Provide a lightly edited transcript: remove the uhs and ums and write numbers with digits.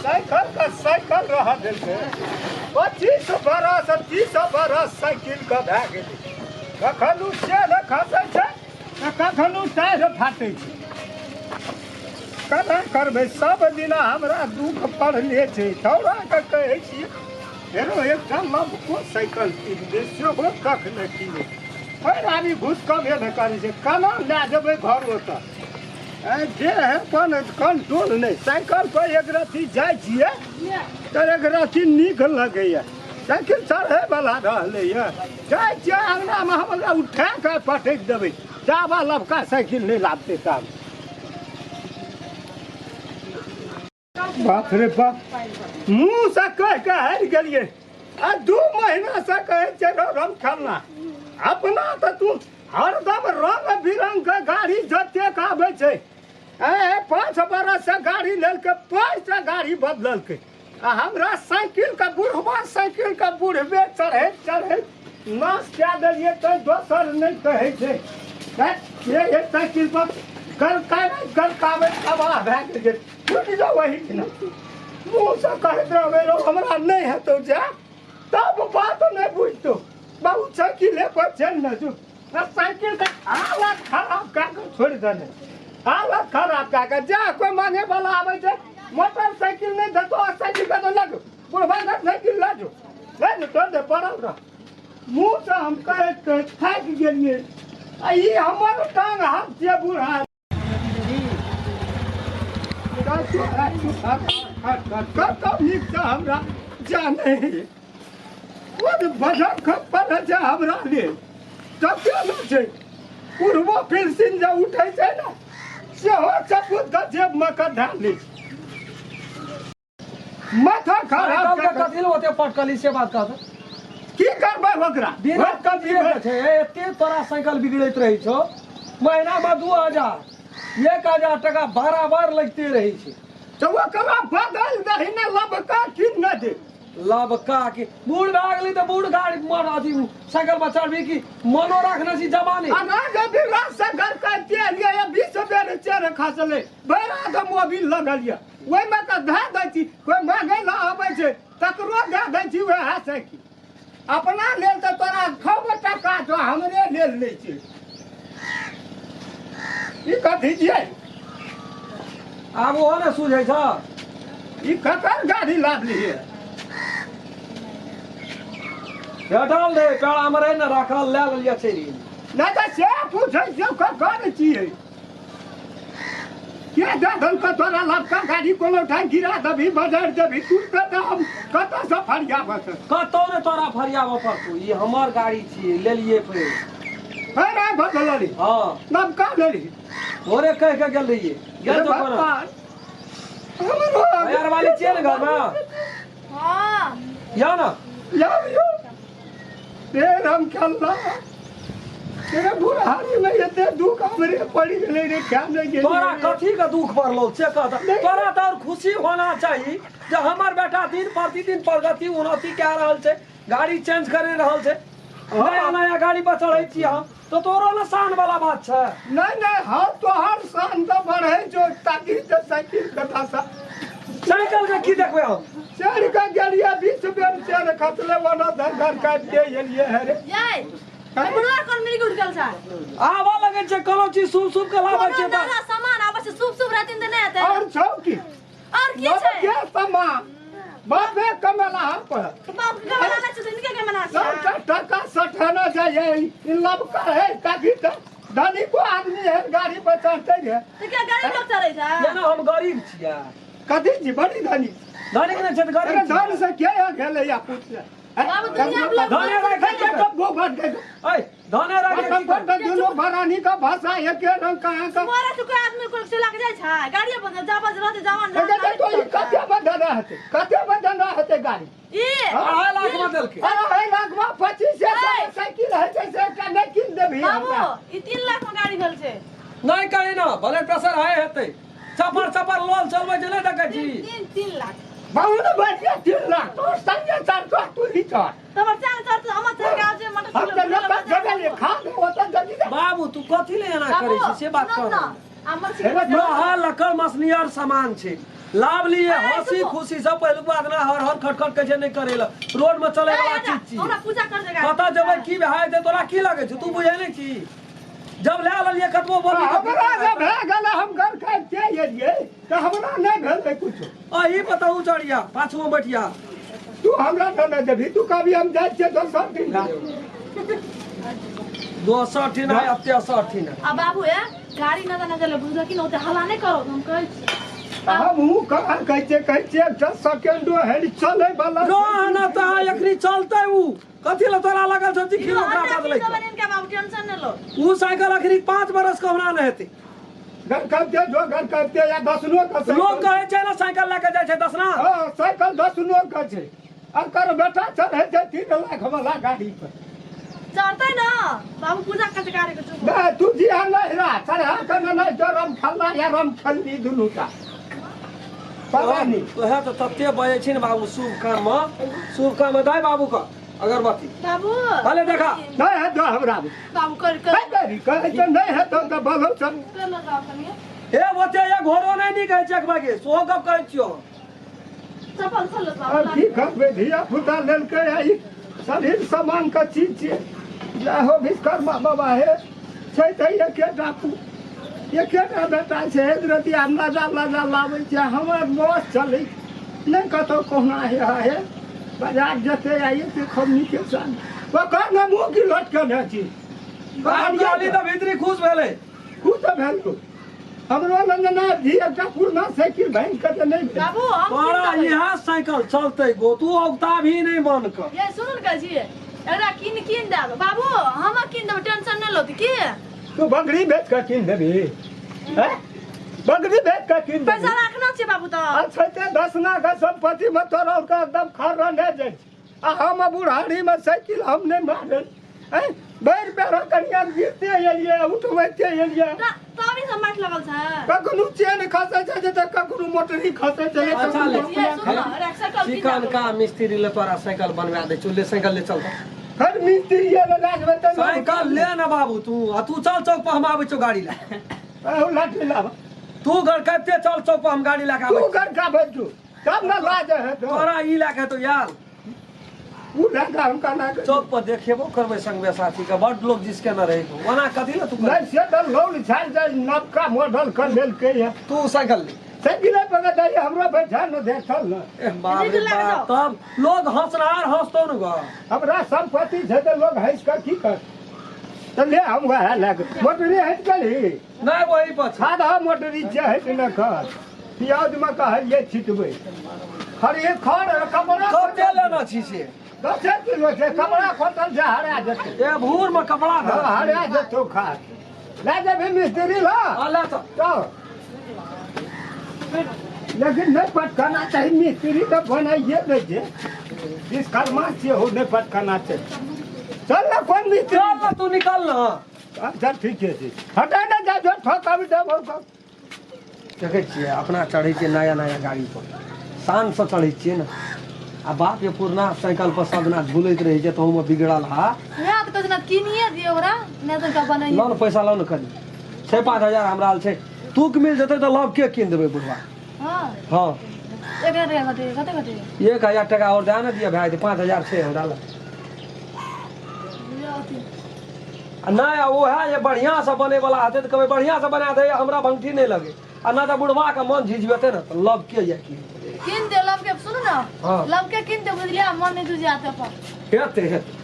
Cycle का cycle रहा दिल के 25 बरस 30 बरस साइकिल का भए गेलै कखनु चेर खसै छै कखनु टायर फाटै छै केना करबै सब दिना हमरा दुख पड़ले छै छौड़ा के कहै छी हेरो एकटा लबको साइकिल कीन दे सेहो कख नहि कीने फेर आदमी घुस कमे नहि करै छै केना लए जेबै घर ओतऽ जे है अपन कंट्रोल नहीं साइकिल पर एक रत्ती जाय छियै तऽ एक रत्ती नीक लगैया साइकिल चढ़े वाला रहलैया जाय छियै अंगनामे हमरा उठा कऽ पटकि देबै जाबा लबका साइकिल नहीं लाबतै ताब बाप रे बाप मुँह से कह के हारि गेलियै आ 2 महीना से कहै छै रम खेलना अपना तऽ तू हरदम रंग बिरंग के गाड़ी जतेक आबै छै 5 बरस से गाड़ी लेलकै 5 टा गाड़ी बदललकै आ हमरा साइकिल का बुढ़वा साइकिल का बुढ़बे चढ़ैत नाश कए देलियै तऽ दोसर नहि कहै छै एक साइकिल पर गरकाबै तबाह भए गेलै छुटि जाओ वही मुँह से कहैत रहबै हमरा नहि हेतौ जा तब बात नहि बुझतौ बहुत साइकिले पर चलि ने जो साइकिल के हालत खराब कए कऽ छोड़ि देने हालत खराब कए कऽ जा कोइ मांगे वाला आबै छै मोटरसाइकिल नहि देतो साइकिल के तो लगो बुढ़वा साइकिल ला जो ले ने तो दे पड़ल रह मुँह से हम कहैत थाकि गेलियै आ ई हमर टांग हाथ से बुढ़ा कतौ नीक से हमरा जाने बजन खप्पर छै हमरा लेल कते न छै पूर्वो पेंशन जे उठै छै ने सेहो सबूत के जेब में के धाली माथा खराब कथि ओते पटकली से बात कहत की करबै ओकरा बिगड़ छै एते तोरा साइकिल बिगड़ैत रहै छौ महीना में 2000 टका बराबर लगते रहै छै तो ओकरा बदल दही ने लबका कीन न दे लबका के बूढ़ भए गेली तऽ बूढ़ गाड़ी मर अथी साइकिल पर चढ़बी की मनो रखने छी जमाने अनाज भी रात से घर का तेल ये 20 बेर चेर खसले बड़ा के मोबिल लगल ये ओइ में के धा दै छी कोई मांगे ला आबै छै तकरो दे दै छी वएह साइकिल अपना लेल तऽ तोरा खबे टका तो हमरे लेल नै छै ई कथि छियै आब ओहो ने सुझै छ ई ककर गाड़ी लादलिए हटल दे पेड़ा में रहे न रखल ले लिया चली नहीं तो से पूछे से ककर छियै के दल का तोरा लबका गाड़ी कोनो ठाई गिरा दबी बाजार देबी तू तो हम कत से फरियाब कतौ ने तोरा फरियाब पड़तौ ई हमर गाड़ी छी ले लिए पे अरे बदलली हां लबका लेली ओरे कह के गेल रहिए गेल तो पर यार वाली छियै ने घर में हां या ना यो रे राम खेलना तेरे बुढ़ारी में एते दुख हमरे पड़ी गेले रे क्या नहीं गेली तोरा कथी का दुख पड़लो से कहता तोरा तो और खुशी होना चाहिए जे हमर बेटा दिन प्रतिदिन प्रगति उन्नति कए रहल छै गाड़ी चेंज करे रहल छै नया नया गाड़ी पर चढ़ै छी हम तो तोरो न शान वाला बात छै नहीं हाँ तो हर शान तो बढ़े जो ताकि तो साइकिल कथा सा साइकिल के की देखबे हम चढ़ के गेलिए 20 बेर चढ़ खतले वाला घर काट के एलिए है रे याय हमरा कोन मिल गुड गल छै आवा लगे छै कोनो चीज शुभ शुभ के लाबै छै दादा सामान आबै छै शुभ शुभ रहतिन त नै हेतै और छौ की और की छै के सामान बापे कमला पर बाप के बना छै इनके के बना छै सब टका सठाना चाहिए इन लबका है ताकि धनी को आदमी है गाड़ी पर चढ़ते है त के गाड़ी लोग चढ़ै छै ये ना हम गरीब छियै कथी जी बड़ी धनी धनी के छै गरीब धन से क्या गेले या पूछ बाबू दुनिया में लोग धने रखे के कब गोबर के ए धने रखे मतलब दोनों भरानी का भाषा एक रंग का है का मोरे से कोई आदमी को से लग जाय छै गाड़ी पर जाबा रहते जवान तो ये कते बदन रहते गाड़ी ई 2.5 लाख में देल के अरे लाख में 25 से साइकिल है जैसे का नहीं किन देबी बाबू ई 3 लाख में गाड़ी भेल छै नहीं कहीं ना ब्लड प्रेशर हाई हेतै चपर लोल चलबै जे नहीं देखै छी 3 लाख बहुत बढ़िया 3 लाख तो संगे 400 तू ही चढ़ तब चार हम से गाँव जे हम तो लोग जगह ले खा दे होता जल्दी बाबू तू कथी ले एना करै छी से बात कर हमर से लोहा लकड़ मसनियर सामान छै लाभ लिए ए, हंसी सुनो। खुशी सब पहले बात ना हर हर खटखट कैसे नहीं करेला रोड में चले वाला चीज हमरा पूजा कर देगा पता जब की भाई दे तोरा की लागे छै तू बुझे नहीं छी जब ले ललिए कतबो बोली हमरा जब भए गेल हम घर खाइते एलियै तऽ हमरा नहि भेलै कुछो अही बताऊ चढ़िया पाछू में बैठिया तू हमरा तऽ नहि देबही तू कभी हम जाइ छियै दोसर दिन ला 62 नहीं अब 63 नहीं आ बाबू ए गाड़ी न चले बुझल कि न ओते हल्ला नहीं करो हम कहै छी हमहूँ कहै छियै 10 सेकेंडो हेड चलै वाला रोहना ता एकरी चलते उ कथि ल तोरा लागल छ कि ओकरा बदलै के बाबू टेंशन न लो उ साइकिल आखिर 5 बरस के हमरा न हेतै घर करते जो घर करते या 10 लोग का लोग कहे छै ना साइकिल लेके जाय छै 10 ना हाँ साइकिल 10 लोग का छै अकर बेटा चढ़े छै 3 लाख वाला गाड़ी पर चढ़तै न बाबू पूजा कैसे करे के चुप नहीं तू जी नहीं रहा चढ़ा कर नहीं जो रम खल्ला या रम खल्ली दुनू का पता नहीं ओहे त तत्ते बजे छै न बाबू शुभ काम दाई बाबू का अगरबत्ती बाबू भले देखा नहीं है जो हमरा बाबू कर कहे छै नहीं है तो बोलो सब कर लगाओ कनिए ए ओते या घोरो नहीं नी कहै छै एक बागे सो गप कहै छियो चप्पल खोल लो और बाबू की करबे धिया पुता लेल के आई शरीर समान का चीज छै जाहो विश्वकर्मा बाबा है छै त एकेटा एकेटा बेटा छै रति हमरा जा लाबै छै हमर बस चलै नहीं कतौ कोहना है बाजार जते आइए ते खमनी के संग ओकर न मुंह की लटकल है छी गाड़ी त भीतरी खुश भेलै खुद भेल तो हमरो नंदना जी एकटा पुरना साइकिल बैंक के त नहीं भेल बाबू हम तोरा यह साइकिल चलते गो तू औता भी नहीं बन कर ये सुन न कहै छी एकरा किन देब बाबू हम किन देब टेंशन न लो की तू बकरी बेच के किन देबी हैं बकरी बेच के किन पैसा देबी रखना छै बाबू त अच्छा ते 10 लाख के संपत्ति में तोरा का एकदम खर रह जाय छै आ हम बुढ़ारी में साइकिल हम नहीं मारल हैं बैर पैर कनिया गिरते एलिए उठबैते एलिए तभी से माइट लगल छै कखनो चेन खसे छै जे कखनो मोटरी खसे छै अच्छा ले। ये सुन न साइकिल चिकन का मिस्त्री ले तोरा साइकिल बनवा दे चुल्ले साइकिल ले चलता हर मिस्त्री ये लगाजबे त साइकिल ले ना बाबू तू आ तू चल चौक पर हम आबै छौ गाड़ी ला ओ लाठी लावा तू घर कते चल चौक पर हम गाड़ी लेके तू आबै घर का बैठू तब ना लाज है तो तोरा ई लेके तो यार वो लगा हम का ना चौक पर देखेबो करबै संगवे साथी के बड लोग जिसके न रहे ओना कथि ल तू नहीं से तो लोल छाड़ जाय नवका मॉडल कर लेल के है तू साइकिल ले साइकिल पे दे हमरो बैठा न दे चल न ए बाप रे बाप तब लोग हंसनार हंसतो न ग हमरा संपत्ति छै तो लोग हंस कर की कर तो ले हम वह लग मोटरी हट गली नहीं वही पर छा। सादा मोटरी जे हट न कर प्याज में कहलिए छिटबै खड़े खड़ कपड़ा कते लेना छी से 10 किलो छै कपड़ा खोतल छै हरा जते ए भूर में कपड़ा हाँ, धर हरा जतो खा ले जेबे मिस्त्री ला अल्लाह तो तो लेकिन नहीं पटकाना चाहिए मिस्त्री तो बनाइए दे जे विश्वकर्मा से हो नहीं पटकाना चाहिए चल ना कौन मिस्त्री चल ना तू निकल ना अच्छा ठीक है जी हटा ना जा जो ठोका भी दे वो देखे छियै अपना चढ़ै छियै नया नया गाड़ी पर शान से चढ़ै छियै ने आ बाप ये पुरना साइकिल पर सदना झूलैत रहै छै तहू में बिगड़ल हा याद कर ना किनिए दियो ओकरा नै त का बनाइए लोन पैसा लोन करी 6-5 हजार हमरा छै तू के मिल जते तो लव के किन देबै बुढ़वा हां हां एक कते 1000 टका और दे ना दिया भाई 5000 छै हमरा लग नहीं वो है ये बढ़िया से बने वाला हते तो कभी बढ़िया से बना दे हमरा भंगठी नहीं लगे आ ना तो बुढ़वा का मन झिझवेते ना तो लव के या की किन दे लब के सुन ना हाँ। लब के किन दे बुझलिया मन नहीं तुझे आते पर हेते हेते